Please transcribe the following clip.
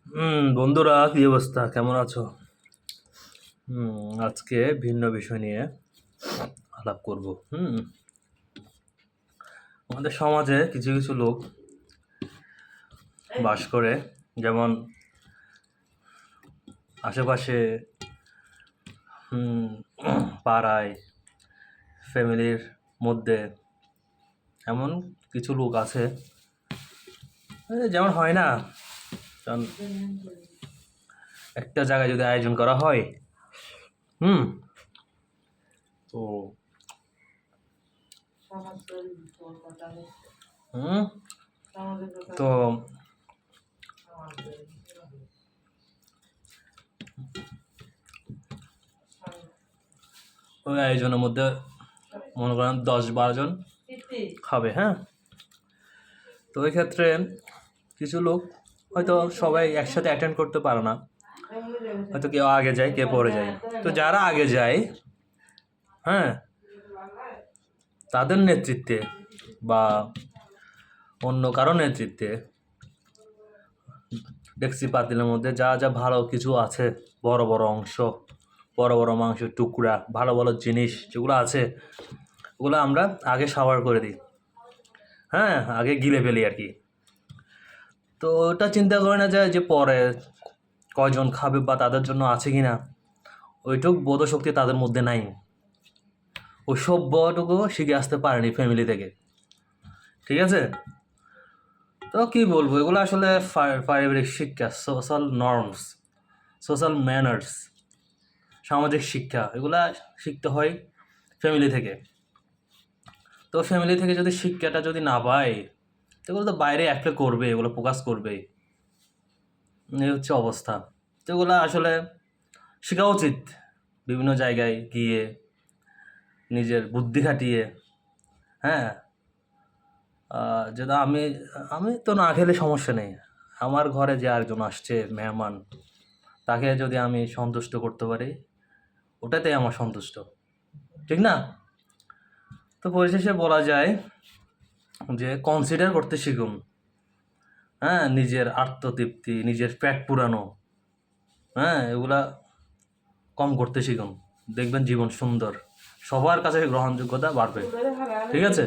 বন্ধুরা, কি অবস্থা, কেমন আছো? আজকে ভিন্ন বিষয় নিয়ে আলাপ করব। আমাদের সমাজে কিছু কিছু লোক বাস করে, যেমন আশেপাশে, পাড়ায়, ফ্যামিলির মধ্যে এমন কিছু লোক আছে, যেমন হয় না, কারণ একটা জায়গায় যদি আয়োজন করা হয়, হুম তো তো ওই আয়োজনের মধ্যে মনে করেন 10-12 জন খাবে, হ্যাঁ। তো ওই ক্ষেত্রে কিছু লোক হয়তো সবাই একসাথে অ্যাটেন্ড করতে পারে না, হয়তো কেউ আগে যায়, কেউ পরে যায়। তো যারা আগে যায়, হ্যাঁ, তাদের নেতৃত্বে বা অন্য কারো নেতৃত্বে ডেক্সি পাতিলের মধ্যে যা যা ভালো কিছু আছে, বড় বড় অংশ, বড় বড় মাংসের টুকরা, ভালো ভালো জিনিস যেগুলো আছে, ওগুলো আমরা আগে সাবার করে দিই, হ্যাঁ, আগে গিলে ফেলি আর কি। তো ওটা চিন্তা করে না যায় যে পরে কয়জন খাবে বা তাদের জন্য আছে কি না, ওইটুক বোধশক্তি তাদের মধ্যে নাই। ওই সভ্যটুকু শিখে আসতে পারেনি ফ্যামিলি থেকে, ঠিক আছে। তো কি বলবো, এগুলো আসলে পারিবারিক শিক্ষা, সোশ্যাল নর্মস, সোশ্যাল ম্যানার্স, সামাজিক শিক্ষা, এগুলা শিখতে হয় ফ্যামিলি থেকে। তো ফ্যামিলি থেকে যদি শিক্ষাটা যদি না পায়, এগুলো তো বাইরে অ্যাপ্লাই করবে, এগুলো প্রকাশ করবে, এই হচ্ছে অবস্থা। তো এগুলো আসলে শেখা উচিত, বিভিন্ন জায়গায় গিয়ে নিজের বুদ্ধি খাটিয়ে, হ্যাঁ। যেটা আমি আমি তো না খেলে সমস্যা নেই, আমার ঘরে যে আরেকজন আসছে মেহমান, তাকে যদি আমি সন্তুষ্ট করতে পারি, ওটাতেই আমার সন্তুষ্ট, ঠিক না? তো পরিশেষে বলা যায় যে কনসিডার করতে শিখুন, হ্যাঁ, নিজের আত্মতৃপ্তি, নিজের পেট পুরানো, হ্যাঁ, এগুলা কম করতে শিখুন, দেখবেন জীবন সুন্দর, সবার কাছে গ্রহণযোগ্যতা বাড়বে, ঠিক আছে।